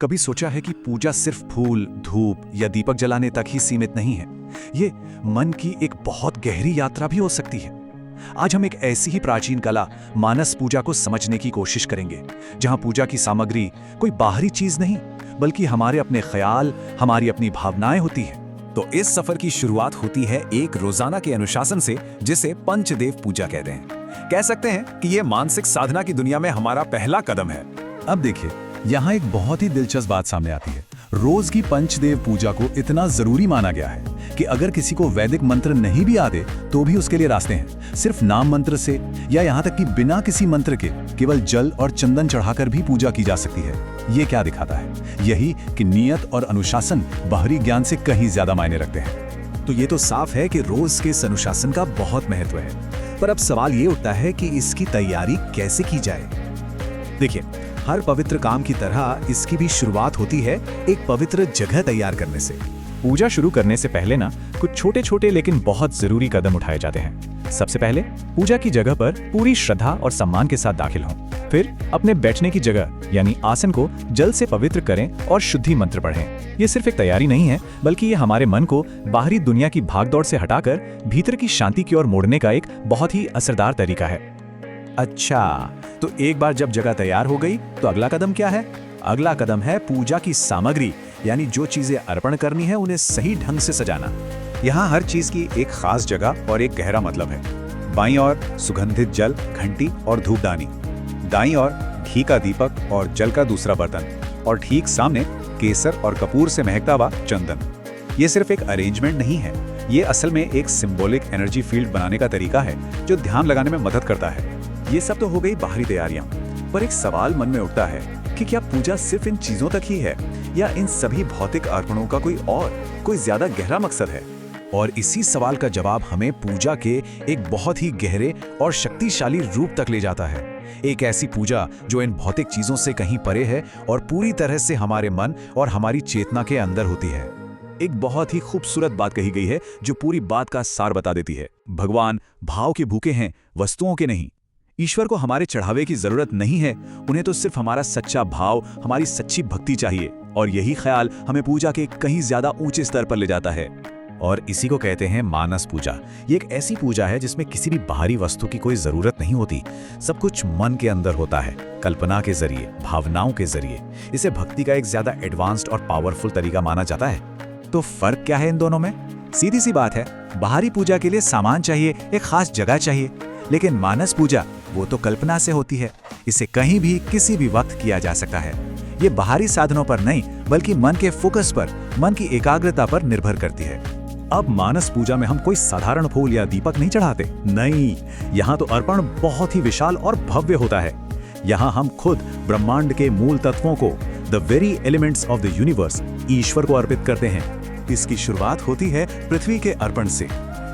कभी सोचा है कि पूजा सिर्फ फूल, धूप या दीपक जलाने तक ही सीमित नहीं है। ये मन की एक बहुत गहरी यात्रा भी हो सकती है। आज हम एक ऐसी ही प्राचीन कला मानस पूजा को समझने की कोशिश करेंगे, जहां पूजा की सामग्री कोई बाहरी चीज नहीं, बल्कि हमारे अपने ख्याल, हमारी अपनी भावनाएं होती है। तो इस सफर की शुरुआत होती है एक रोजाना के अनुशासन से, जिसे पंचदेव पूजा कहते हैं। कह सकते हैं कि ये मानसिक साधना की दुनिया में हमारा पहला कदम है। अब देखिए, यहाँ एक बहुत ही दिलचस्प बात सामने आती है। रोज की पंचदेव पूजा को इतना जरूरी माना गया है कि अगर किसी को वैदिक मंत्र नहीं भी आते तो भी उसके लिए रास्ते हैं। सिर्फ नाम मंत्र से या यहाँ तक कि बिना किसी मंत्र के केवल जल और चंदन चढ़ाकर भी पूजा की जा सकती है। ये क्या दिखाता है? यही कि नियत और अनुशासन बाहरी ज्ञान से कहीं ज्यादा मायने रखते हैं। तो ये तो साफ है कि रोज के इस अनुशासन का बहुत महत्व है। पर अब सवाल ये उठता है कि इसकी तैयारी कैसे की जाए। देखिए, हर पवित्र काम की तरह इसकी भी शुरुआत होती है एक पवित्र जगह तैयार करने से। पूजा शुरू करने से पहले ना कुछ छोटे छोटे लेकिन बहुत जरूरी कदम उठाए जाते हैं। सबसे पहले पूजा की जगह पर पूरी श्रद्धा और सम्मान के साथ दाखिल हों। फिर अपने बैठने की जगह यानी आसन को जल से पवित्र करें और शुद्धि मंत्र पढ़ें। ये सिर्फ एक तैयारी नहीं है, बल्कि ये हमारे मन को बाहरी दुनिया की भागदौड़ से हटाकर भीतर की शांति की ओर मोड़ने का एक बहुत ही असरदार तरीका है। अच्छा, तो एक बार जब जगह तैयार हो गई तो अगला कदम क्या है? अगला कदम है पूजा की सामग्री, यानी जो चीजें अर्पण करनी है उन्हें सही ढंग से सजाना। यहाँ हर चीज की एक खास जगह और एक गहरा मतलब है। बाईं ओर सुगंधित जल, घंटी और धूपदानी, दाईं ओर घी का दीपक और जल का दूसरा बर्तन, और ठीक सामने केसर और कपूर से महकता हुआ चंदन। ये सिर्फ एक अरेंजमेंट नहीं है, ये असल में एक सिंबॉलिक एनर्जी फील्ड बनाने का तरीका है जो ध्यान लगाने में मदद करता है। ये सब तो हो गई बाहरी तैयारियां, पर एक सवाल मन में उठता है कि क्या पूजा सिर्फ इन चीजों तक ही है, या इन सभी भौतिक अर्पणों का कोई ज्यादा गहरा मकसद है? और इसी सवाल का जवाब हमें पूजा के एक बहुत ही गहरे और शक्तिशाली रूप तक ले जाता है। एक ऐसी पूजा जो इन भौतिक चीजों से कहीं परे है और पूरी तरह से हमारे मन और हमारी चेतना के अंदर होती है। एक बहुत ही खूबसूरत बात कही गई है जो पूरी बात का सार बता देती है। भगवान भाव के भूखे हैं, वस्तुओं के नहीं। ईश्वर को हमारे चढ़ावे की जरूरत नहीं है, उन्हें तो सिर्फ हमारा सच्चा भाव, हमारी सच्ची भक्ति चाहिए। और यही ख्याल हमें पूजा के कहीं ज्यादा ऊंचे स्तर पर ले जाता है। और इसी को कहते हैं मानस पूजा। ये एक ऐसी पूजा है जिसमें किसी भी बाहरी वस्तु की कोई जरूरत नहीं होती। सब कुछ मन के अंदर होता है, कल्पना के जरिए, भावनाओं के जरिए। इसे भक्ति का एक ज्यादा एडवांस्ड और पावरफुल तरीका माना जाता है। तो फर्क क्या है इन दोनों में? सीधी सी बात है, बाहरी पूजा के लिए सामान चाहिए, एक खास जगह चाहिए, लेकिन मानस पूजा वो तो कल्पना से होती है। इसे कहीं भी किसी भी वक्त किया जा सकता है। ये बाहरी साधनों पर नहीं, बल्कि मन के फोकस पर, मन की एकाग्रता पर निर्भर करती है। अब मानस पूजा में हम कोई साधारण फूल या दीपक नहीं चढ़ाते, नहीं। यहाँ तो अर्पण बहुत ही विशाल और भव्य होता है। यहाँ हम खुद ब्रह्मांड के मूल तत्वों को, the very elements of the universe, ईश्वर को अर्पित करते हैं। इसकी शुरुआत होती है पृथ्वी के अर्पण से।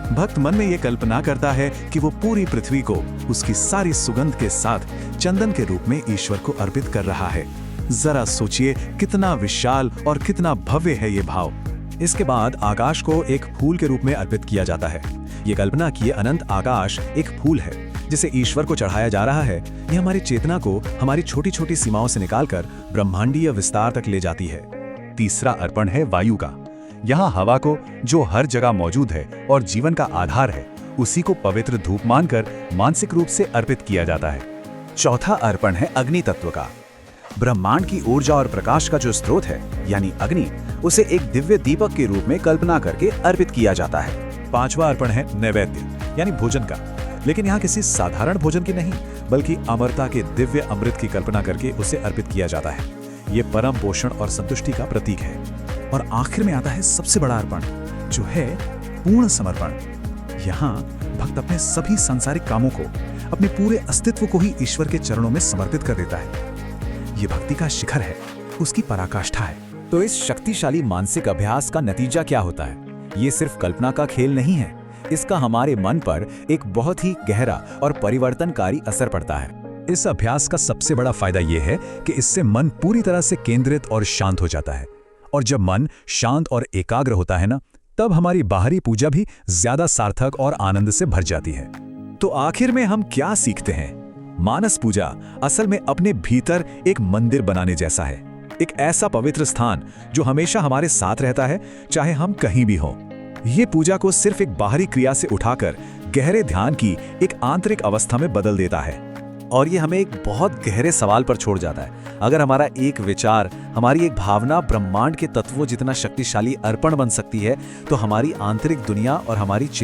भक्त मन में ये कल्पना करता है कि वो पूरी पृथ्वी को उसकी सारी सुगंध के साथ चंदन के रूप में ईश्वर को अर्पित कर रहा है। जरा सोचिए कितना विशाल और कितना भव्य है ये भाव। इसके बाद आकाश को एक फूल के रूप में अर्पित किया जाता है। ये कल्पना कि अनंत आकाश एक फूल है जिसे ईश्वर को चढ़ाया जा रहा है। ये हमारी चेतना को हमारी छोटी छोटी सीमाओं से निकालकर ब्रह्मांडीय विस्तार तक ले जाती है। तीसरा अर्पण है वायु का। यहाँ हवा को, जो हर जगह मौजूद है और जीवन का आधार है, उसी को पवित्र धूप मानकर मानसिक रूप से अर्पित किया जाता है। चौथा अर्पण है अग्नि तत्व का। ब्रह्मांड की ऊर्जा और प्रकाश का जो स्रोत है, यानी अग्नि, उसे एक दिव्य दीपक के रूप में कल्पना करके अर्पित किया जाता है। पांचवा अर्पण है नैवेद्य, यानी भोजन का। लेकिन यहाँ किसी साधारण भोजन की नहीं, बल्कि अमरता के दिव्य अमृत की कल्पना करके उसे अर्पित किया जाता है। ये परम पोषण और संतुष्टि का प्रतीक है। और आखिर में आता है सबसे बड़ा अर्पण, जो है पूर्ण समर्पण। यहाँ भक्त अपने सभी सांसारिक कामों को, अपने पूरे अस्तित्व को ही ईश्वर के चरणों में समर्पित कर देता है। ये भक्ति का शिखर है, उसकी पराकाष्ठा है। तो इस शक्तिशाली मानसिक अभ्यास का नतीजा क्या होता है? ये सिर्फ कल्पना का खेल नहीं है, इसका हमारे मन पर एक बहुत ही गहरा और परिवर्तनकारी असर पड़ता है। इस अभ्यास का सबसे बड़ा फायदा यह है कि इससे मन पूरी तरह से केंद्रित और शांत हो जाता है। और जब मन शांत और एकाग्र होता है ना, तब हमारी बाहरी पूजा भी ज्यादा सार्थक और आनंद से भर जाती है। तो आखिर में हम क्या सीखते हैं? मानस पूजा असल में अपने भीतर एक मंदिर बनाने जैसा है। एक ऐसा पवित्र स्थान जो हमेशा हमारे साथ रहता है, चाहे हम कहीं भी हों। ये पूजा को सिर्फ एक बाहरी क्रिया से उठाकर गहरे ध्यान की एक आंतरिक अवस्था में बदल देता है। और ये हमें एक बहुत गहरे सवाल पर छोड़ जाता है। अगर हमारा एक विचार, हमारी एक भावना ब्रह्मांड के तत्वों जितना शक्तिशाली अर्पण बन सकती है, तो हमारी आंतरिक दुनिया और हमारी चेतना